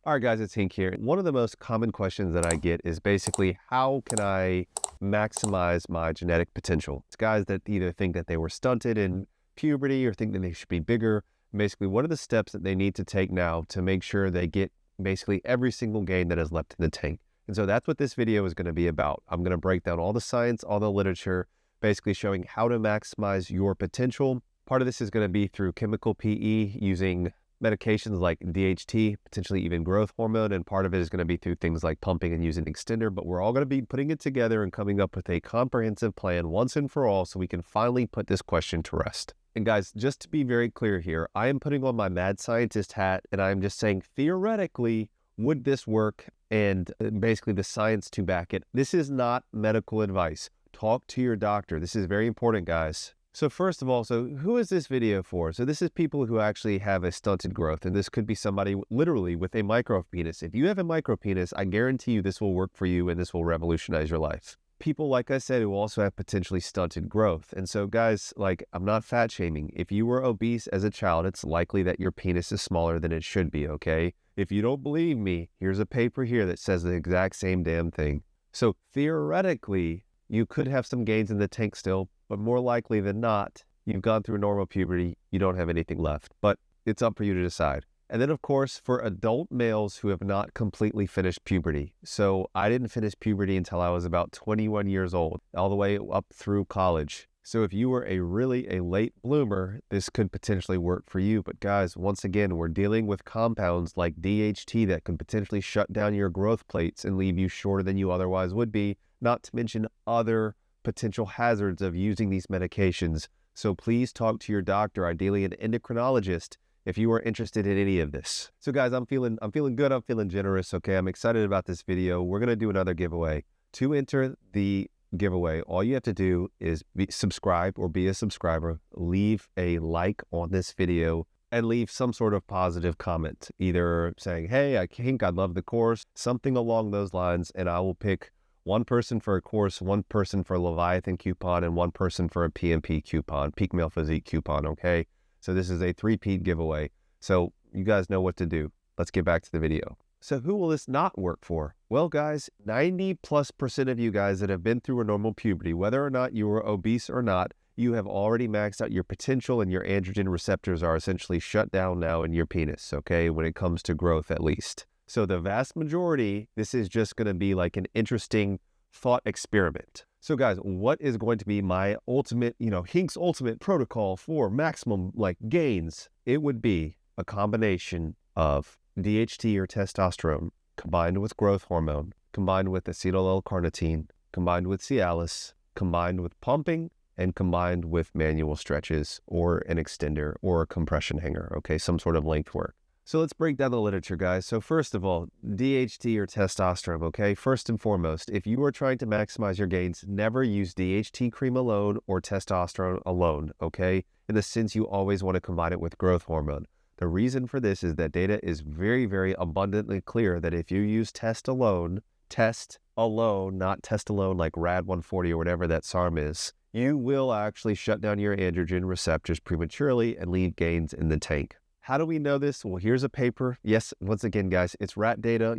All right, guys, it's Hink here. One of the most common questions that I get is basically, how can I maximize my genetic potential? It's guys that either think that they were stunted in puberty or think that they should be bigger. Basically, what are the steps that they need to take now to make sure they get basically every single gain that is left in the tank? And so that's what this video is going to be about. I'm going to break down all the science, all the literature, basically showing how to maximize your potential. Part of this is going to be through chemical PE using medications like DHT, potentially even growth hormone, and part of it is going to be through things like pumping and using extender, but we're all going to be putting it together and coming up with a comprehensive plan once and for all so we can finally put this question to rest. And guys, just to be very clear here, I am putting on my mad scientist hat and I'm just saying, theoretically, would this work? And basically the science to back it. This is not medical advice. Talk to your doctor. This is very important, guys. So first of all, who is this video for? So this is people who actually have a stunted growth, and this could be somebody literally with a micro penis. If you have a micro penis, I guarantee you this will work for you and this will revolutionize your life. People, like I said, who also have potentially stunted growth. And so guys, like, I'm not fat shaming. If you were obese as a child, it's likely that your penis is smaller than it should be, okay? If you don't believe me, here's a paper here that says the exact same damn thing. So theoretically, you could have some gains in the tank still, but more likely than not, you've gone through normal puberty, you don't have anything left, but it's up for you to decide. And then of course, for adult males who have not completely finished puberty. So I didn't finish puberty until I was about 21 years old, all the way up through college. So if you were a late bloomer, this could potentially work for you. But guys, once again, we're dealing with compounds like DHT that can potentially shut down your growth plates and leave you shorter than you otherwise would be, not to mention other potential hazards of using these medications. So please talk to your doctor, ideally an endocrinologist, if you are interested in any of this. So guys, I'm feeling good, I'm feeling generous, okay? I'm excited about this video. We're gonna do another giveaway. To enter the giveaway, all you have to do is subscribe or be a subscriber, leave a like on this video, and leave some sort of positive comment, either saying, hey, I think I love the course, something along those lines, and I will pick one person for a course, one person for a Leviathan coupon, and one person for a PMP coupon, Peak Male Physique coupon, okay? So this is a three-peat giveaway. So you guys know what to do. Let's get back to the video. So who will this not work for? Well, guys, 90+% of you guys that have been through a normal puberty, whether or not you were obese or not, you have already maxed out your potential and your androgen receptors are essentially shut down now in your penis, okay? When it comes to growth, at least. So the vast majority, this is just going to be like an interesting thought experiment. So guys, what is going to be my ultimate, Hink's ultimate protocol for maximum gains? It would be a combination of DHT or testosterone combined with growth hormone, combined with acetyl L-Carnitine, combined with Cialis, combined with pumping, and combined with manual stretches or an extender or a compression hanger, okay, some sort of length work. So let's break down the literature, guys. So first of all, DHT or testosterone, okay? First and foremost, if you are trying to maximize your gains, never use DHT cream alone or testosterone alone, okay? In the sense you always want to combine it with growth hormone. The reason for this is that data is very, very abundantly clear that if you use test alone, not test alone like RAD140 or whatever that SARM is, you will actually shut down your androgen receptors prematurely and leave gains in the tank. How do we know this? Well, here's a paper. Yes, once again, guys, it's rat data.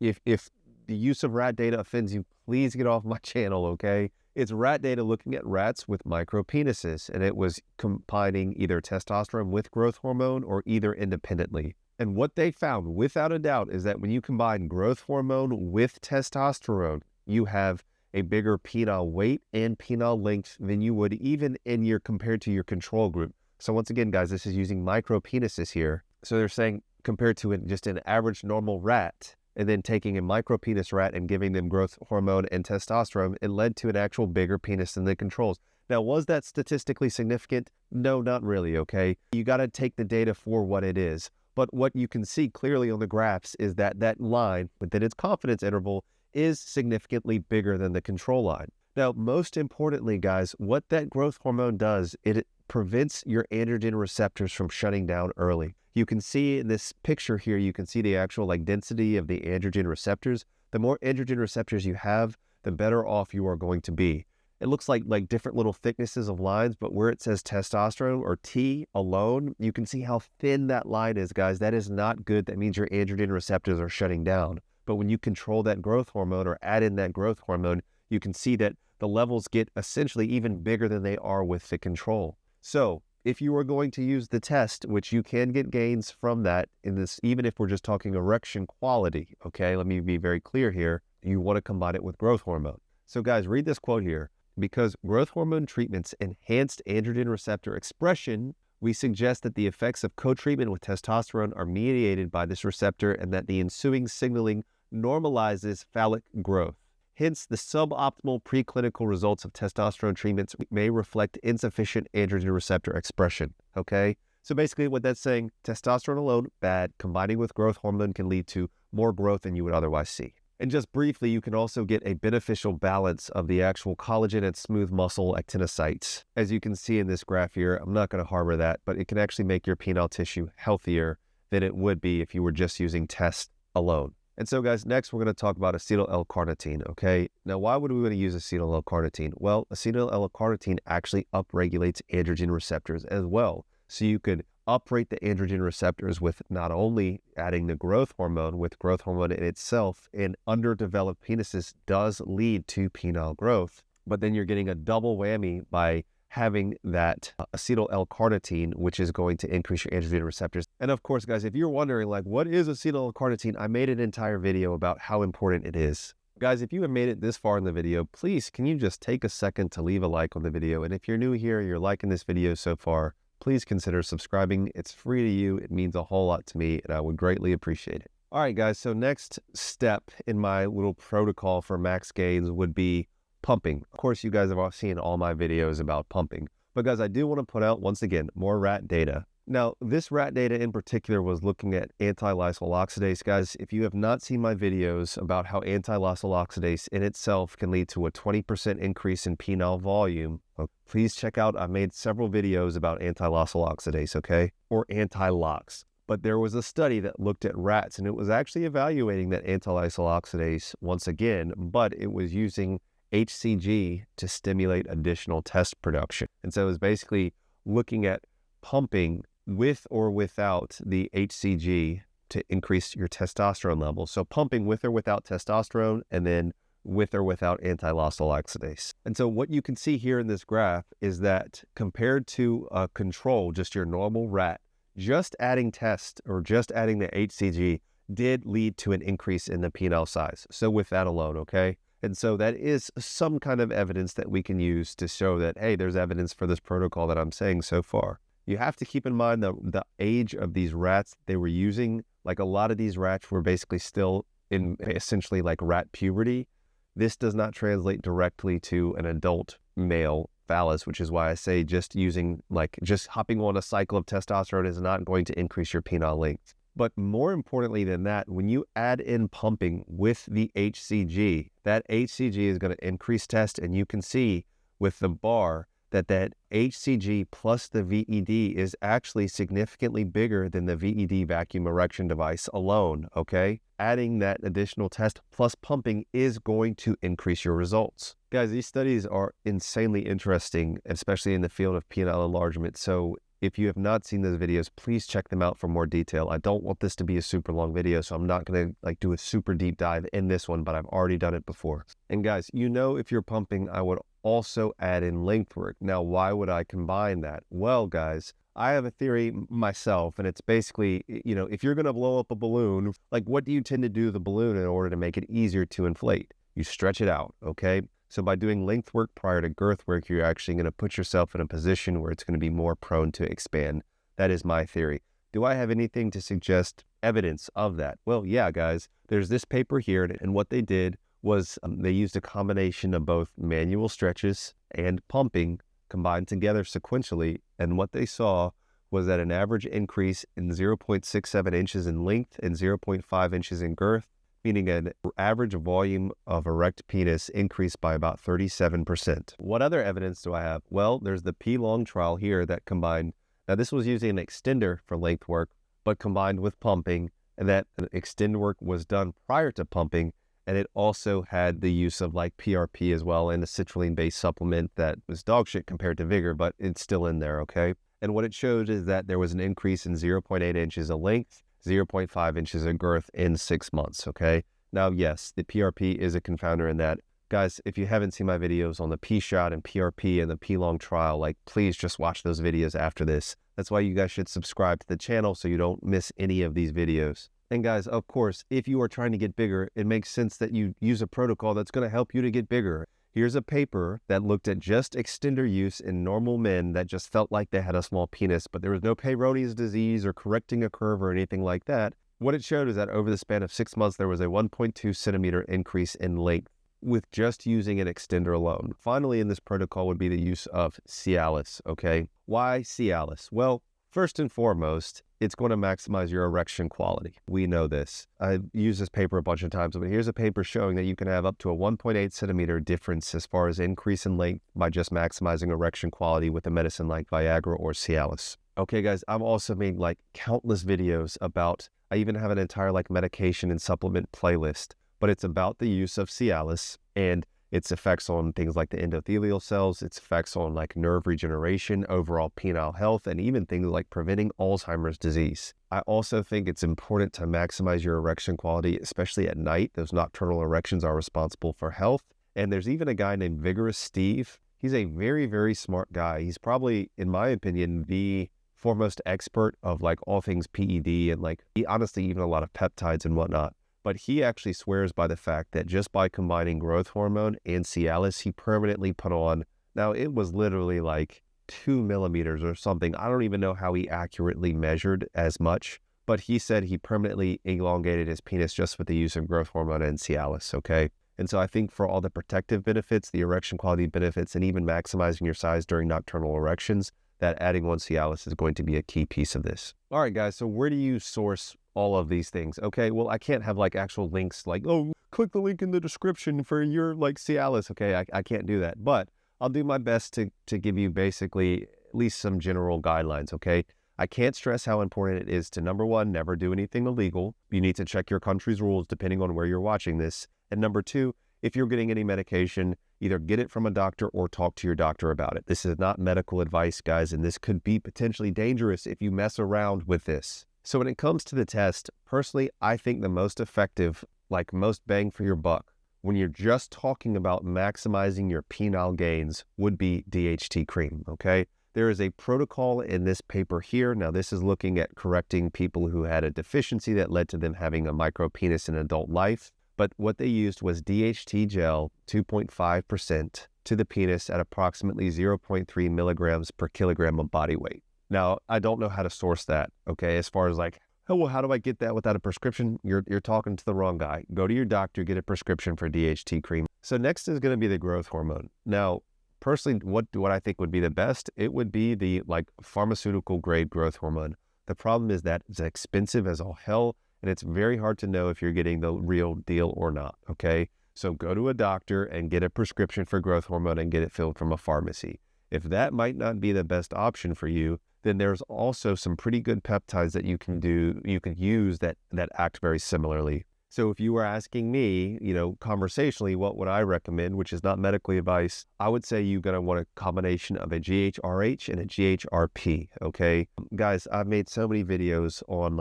If the use of rat data offends you, please get off my channel, okay? It's rat data looking at rats with micro penises, and it was combining either testosterone with growth hormone or either independently. And what they found, without a doubt, is that when you combine growth hormone with testosterone, you have a bigger penile weight and penile length than you would even compared to your control group. So once again, guys, this is using micro penises here. So they're saying compared to just an average normal rat, and then taking a micro penis rat and giving them growth hormone and testosterone, it led to an actual bigger penis than the controls. Now, was that statistically significant? No, not really, okay? You got to take the data for what it is. But what you can see clearly on the graphs is that that line within its confidence interval is significantly bigger than the control line. Now, most importantly, guys, what that growth hormone does, it prevents your androgen receptors from shutting down early. You can see in this picture here, you can see the actual density of the androgen receptors. The more androgen receptors you have, the better off you are going to be. it looks like different little thicknesses of lines, but where it says testosterone or T alone, you can see how thin that line is, guys. That is not good. That means your androgen receptors are shutting down. But when you control that growth hormone or add in that growth hormone, you can see that the levels get essentially even bigger than they are with the control. So if you are going to use the test, which you can get gains from that in this, even if we're just talking erection quality, okay, let me be very clear here, you want to combine it with growth hormone. So guys, read this quote here. Because growth hormone treatments enhanced androgen receptor expression, we suggest that the effects of co-treatment with testosterone are mediated by this receptor and that the ensuing signaling normalizes phallic growth. Hence, the suboptimal preclinical results of testosterone treatments may reflect insufficient androgen receptor expression, okay? So basically what that's saying, testosterone alone, bad. Combining with growth hormone can lead to more growth than you would otherwise see. And just briefly, you can also get a beneficial balance of the actual collagen and smooth muscle actinocytes. As you can see in this graph here, I'm not going to harbor that, but it can actually make your penile tissue healthier than it would be if you were just using test alone. And so guys, next we're going to talk about acetyl L-Carnitine, okay? Now, why would we want to use acetyl L-Carnitine? Well, acetyl L-Carnitine actually upregulates androgen receptors as well. So you could uprate the androgen receptors with not only adding the growth hormone, with growth hormone in itself in underdeveloped penises does lead to penile growth, but then you're getting a double whammy by having that acetyl L-Carnitine, which is going to increase your androgen receptors. And of course, guys, if you're wondering, like, what is acetyl L-Carnitine? I made an entire video about how important it is. Guys, if you have made it this far in the video, please, can you just take a second to leave a like on the video? And if you're new here, you're liking this video so far, please consider subscribing. It's free to you. It means a whole lot to me, and I would greatly appreciate it. All right, guys, so next step in my little protocol for max gains would be pumping. Of course, you guys have all seen all my videos about pumping. But guys, I do want to put out, once again, more rat data. Now, this rat data in particular was looking at anti-lysyl oxidase. Guys, if you have not seen my videos about how anti-lysyl oxidase in itself can lead to a 20% increase in penile volume, please check out, I made several videos about anti-lysyl oxidase, okay? Or anti-LOX. But there was a study that looked at rats, and it was actually evaluating that anti-lysyl oxidase once again, but it was using HCG to stimulate additional test production. And so it was basically looking at pumping with or without the HCG to increase your testosterone level. So pumping with or without testosterone, and then with or without anti-lysyl oxidase. And so what you can see here in this graph is that compared to a control, just your normal rat, just adding test or just adding the HCG did lead to an increase in the penile size. So with that alone, okay? And so that is some kind of evidence that we can use to show that, hey, there's evidence for this protocol that I'm saying so far. You have to keep in mind the age of these rats they were using. Like, a lot of these rats were basically still in essentially like rat puberty. This does not translate directly to an adult male phallus, which is why I say just hopping on a cycle of testosterone is not going to increase your penile length. But more importantly than that, when you add in pumping with the HCG, that HCG is going to increase test, and you can see with the bar that HCG plus the VED is actually significantly bigger than the VED vacuum erection device alone, okay? Adding that additional test plus pumping is going to increase your results. Guys, these studies are insanely interesting, especially in the field of penile enlargement. So if you have not seen those videos, please check them out for more detail. I don't want this to be a super long video, so I'm not going to do a super deep dive in this one, but I've already done it before. And guys, if you're pumping, I would also add in length work. Now, why would I combine that? Well, guys, I have a theory myself, and it's basically, if you're going to blow up a balloon, what do you tend to do to the balloon in order to make it easier to inflate? You stretch it out, okay? So by doing length work prior to girth work, you're actually going to put yourself in a position where it's going to be more prone to expand. That is my theory. Do I have anything to suggest evidence of that? Well, yeah, guys, there's this paper here, and what they did was they used a combination of both manual stretches and pumping combined together sequentially, and what they saw was that an average increase in 0.67 inches in length and 0.5 inches in girth, meaning an average volume of erect penis increased by about 37%. What other evidence do I have? Well, there's the P-Long trial here that combined, now this was using an extender for length work, but combined with pumping, and that extend work was done prior to pumping, And it also had the use of like PRP as well, and a citrulline-based supplement that was dog shit compared to Vigor, but it's still in there, okay? And what it showed is that there was an increase in 0.8 inches of length, 0.5 inches of girth in 6 months, okay? Now, yes, the PRP is a confounder in that. Guys, if you haven't seen my videos on the P-Shot and PRP and the P-Long trial, like, please just watch those videos after this. That's why you guys should subscribe to the channel so you don't miss any of these videos. And guys, of course, if you are trying to get bigger, it makes sense that you use a protocol that's going to help you to get bigger. Here's a paper that looked at just extender use in normal men that just felt like they had a small penis, but there was no Peyronie's disease or correcting a curve or anything like that. What it showed is that over the span of 6 months, there was a 1.2 centimeter increase in length with just using an extender alone. Finally, in this protocol would be the use of Cialis, okay? Why Cialis? Well, first and foremost, it's going to maximize your erection quality. We know this. I've used this paper a bunch of times, but here's a paper showing that you can have up to a 1.8 centimeter difference as far as increase in length by just maximizing erection quality with a medicine like Viagra or Cialis. Okay, guys, I've also made like countless videos about, I even have an entire like medication and supplement playlist, but it's about the use of Cialis and its effects on things like the endothelial cells, its effects on like nerve regeneration, overall penile health, and even things like preventing Alzheimer's disease. I also think it's important to maximize your erection quality, especially at night. Those nocturnal erections are responsible for health. And there's even a guy named Vigorous Steve. He's a very, very smart guy. He's probably, in my opinion, the foremost expert of like all things PED and like honestly even a lot of peptides and whatnot. But he actually swears by the fact that just by combining growth hormone and Cialis, he permanently put on, now it was literally like 2 millimeters or something. I don't even know how he accurately measured as much, but he said he permanently elongated his penis just with the use of growth hormone and Cialis, okay? And so I think for all the protective benefits, the erection quality benefits, and even maximizing your size during nocturnal erections, that adding on Cialis is going to be a key piece of this. All right, guys, so where do you source all of these things? Okay, well, I can't have like actual links like, oh, click the link in the description for your like Cialis. Okay, I can't do that, but I'll do my best to give you basically at least some general guidelines, okay? I can't stress how important it is to, number one, never do anything illegal. You need to check your country's rules depending on where you're watching this. And number two, if you're getting any medication, either get it from a doctor or talk to your doctor about it. This is not medical advice, guys, and this could be potentially dangerous if you mess around with this. So when it comes to the test, personally, I think the most effective, like most bang for your buck, when you're just talking about maximizing your penile gains would be DHT cream, okay? There is a protocol in this paper here. Now, this is looking at correcting people who had a deficiency that led to them having a micropenis in adult life. But what they used was DHT gel, 2.5% to the penis at approximately 0.3 milligrams per kilogram of body weight. Now, I don't know how to source that, okay? As far as like, oh, well, how do I get that without a prescription? You're talking to the wrong guy. Go to your doctor, get a prescription for DHT cream. So next is going to be the growth hormone. Now, personally, what I think would be the best, it would be the like pharmaceutical grade growth hormone. The problem is that it's expensive as all hell, and it's very hard to know if you're getting the real deal or not, okay? So go to a doctor and get a prescription for growth hormone and get it filled from a pharmacy. If that might not be the best option for you, then there's also some pretty good peptides that you can use that act very similarly. So if you were asking me, conversationally, what would I recommend, which is not medically advice, I would say you're going to want a combination of a GHRH and a GHRP, okay? Guys, I've made so many videos on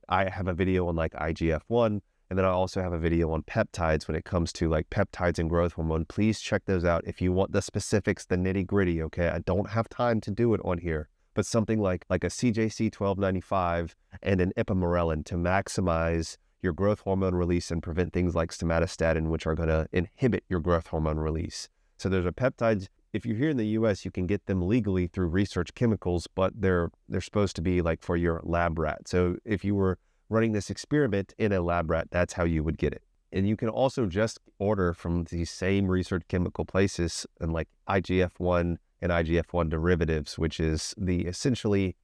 I have a video on like IGF-1, and then I also have a video on peptides when it comes to like peptides and growth hormone. Please check those out if you want the specifics, the nitty gritty, okay? I don't have time to do it on here, but something like a CJC 1295 and an ipamorelin to maximize your growth hormone release and prevent things like somatostatin, which are going to inhibit your growth hormone release. So there's a peptides. If you're here in the US, you can get them legally through research chemicals, but they're supposed to be like for your lab rat. So if you were running this experiment in a lab rat, that's how you would get it. And you can also just order from these same research chemical places and like IGF-1 and IGF-1 derivatives, which is essentially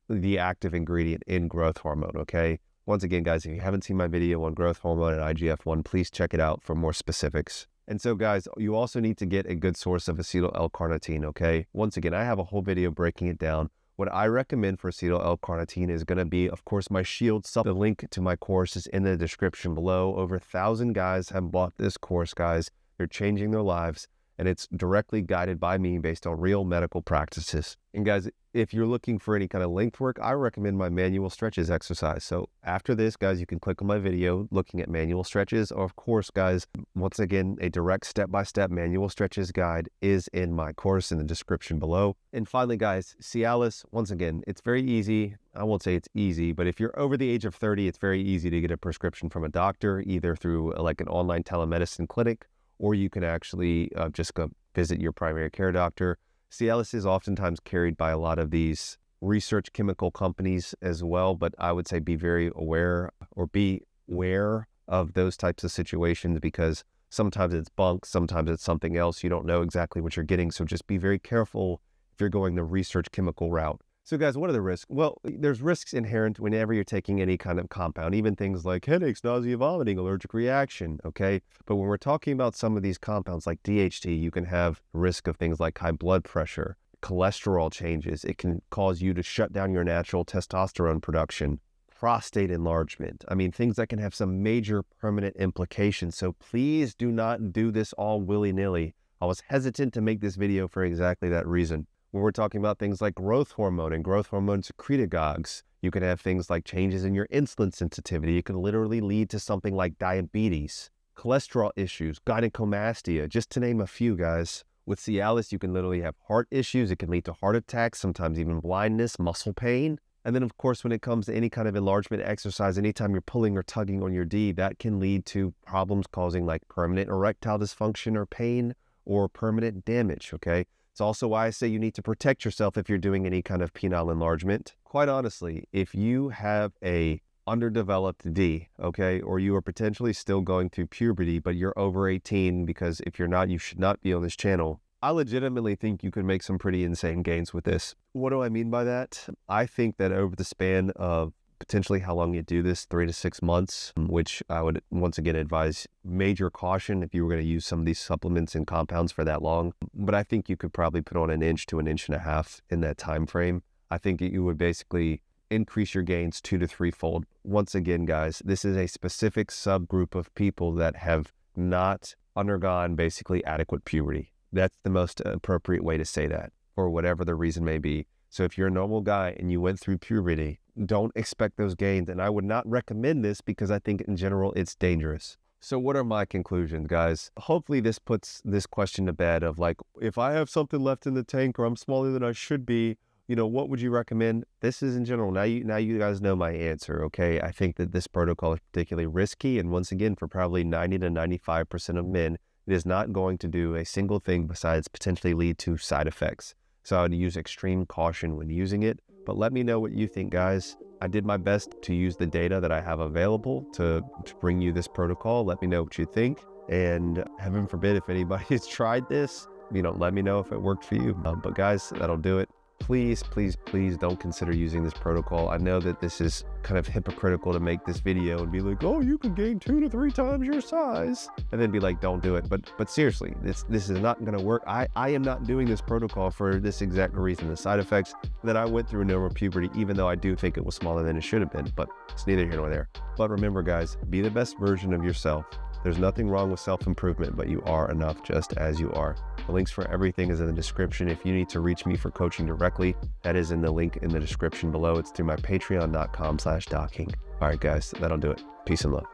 the active ingredient in growth hormone, okay? Once again, guys, if you haven't seen my video on growth hormone and IGF-1, please check it out for more specifics. And so, guys, you also need to get a good source of acetyl L-Carnitine, okay? Once again, I have a whole video breaking it down. What I recommend for acetyl L-Carnitine is going to be, of course, my Shield supplement. The link to my course is in the description below. Over 1,000 guys have bought this course, guys. They're changing their lives, and it's directly guided by me based on real medical practices. And guys, if you're looking for any kind of length work, I recommend my manual stretches exercise. So after this, guys, you can click on my video looking at manual stretches. Or of course, guys, once again, a direct step-by-step manual stretches guide is in my course in the description below. And finally, guys, Cialis, once again, it's very easy. I won't say it's easy, but if you're over the age of 30, it's very easy to get a prescription from a doctor, either through like an online telemedicine clinic, or you can actually just go visit your primary care doctor. Cialis is oftentimes carried by a lot of these research chemical companies as well, but I would say be very aware or be aware of those types of situations, because sometimes it's bunk, sometimes it's something else. You don't know exactly what you're getting, so just be very careful if you're going the research chemical route. So guys, what are the risks? Well, there's risks inherent whenever you're taking any kind of compound, even things like headaches, nausea, vomiting, allergic reaction, okay? But when we're talking about some of these compounds like DHT, you can have risk of things like high blood pressure, cholesterol changes. It can cause you to shut down your natural testosterone production, prostate enlargement. I mean, things that can have some major permanent implications. So please do not do this all willy-nilly. I was hesitant to make this video for exactly that reason. When we're talking about things like growth hormone and growth hormone secretagogues, you can have things like changes in your insulin sensitivity. It can literally lead to something like diabetes, cholesterol issues, gynecomastia, just to name a few, guys. With Cialis, you can literally have heart issues. It can lead to heart attacks, sometimes even blindness, muscle pain. And then, of course, when it comes to any kind of enlargement exercise, anytime you're pulling or tugging on your D, that can lead to problems causing like permanent erectile dysfunction or pain or permanent damage, okay? It's also why I say you need to protect yourself if you're doing any kind of penile enlargement. Quite honestly, if you have a underdeveloped D, okay, or you are potentially still going through puberty, but you're over 18, because if you're not, you should not be on this channel. I legitimately think you could make some pretty insane gains with this. What do I mean by that? I think that over the span of potentially how long you do this, 3 to 6 months, which I would once again advise major caution if you were going to use some of these supplements and compounds for that long. But I think you could probably put on 1 inch to 1.5 inches in that time frame. I think you would basically increase your gains 2 to 3-fold. Once again, guys, this is a specific subgroup of people that have not undergone basically adequate puberty. That's the most appropriate way to say that, for whatever the reason may be. So if you're a normal guy and you went through puberty, don't expect those gains. And I would not recommend this, because I think in general it's dangerous. So what are my conclusions, guys? Hopefully this puts this question to bed of like, if I have something left in the tank or I'm smaller than I should be, you know, what would you recommend? This is in general. Now you guys know my answer, okay? I think that this protocol is particularly risky. And once again, for probably 90 to 95% of men, it is not going to do a single thing besides potentially lead to side effects. So I would use extreme caution when using it. But let me know what you think, guys. I did my best to use the data that I have available to bring you this protocol. Let me know what you think. And heaven forbid if anybody has tried this, you know, let me know if it worked for you. But guys, that'll do it. Please, please, please don't consider using this protocol. I know that this is kind of hypocritical to make this video and be like, oh, you can gain 2 to 3 times your size, and then be like, don't do it. But seriously, this is not going to work. I am not doing this protocol for this exact reason. The side effects that I went through in over puberty, even though I do think it was smaller than it should have been, but it's neither here nor there. But remember, guys, be the best version of yourself. There's nothing wrong with self-improvement, but you are enough just as you are. The links for everything is in the description. If you need to reach me for coaching directly, that is in the link in the description below. It's through my patreon.com/docking. All right, guys, that'll do it. Peace and love.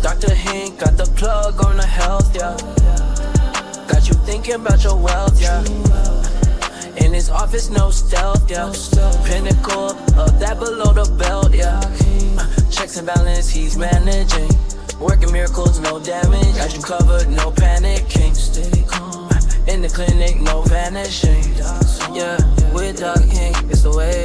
Dr. Hink got the plug on the health, yeah. Got you thinking about your wealth, yeah. In his office, no stealth, yeah. Pinnacle of that below the belt, yeah. Checks and balance, he's managing. Working miracles, no damage. Got you covered, no panicking. Stay calm. In the clinic, no vanishing. Yeah, with Doc Hink, it's the way.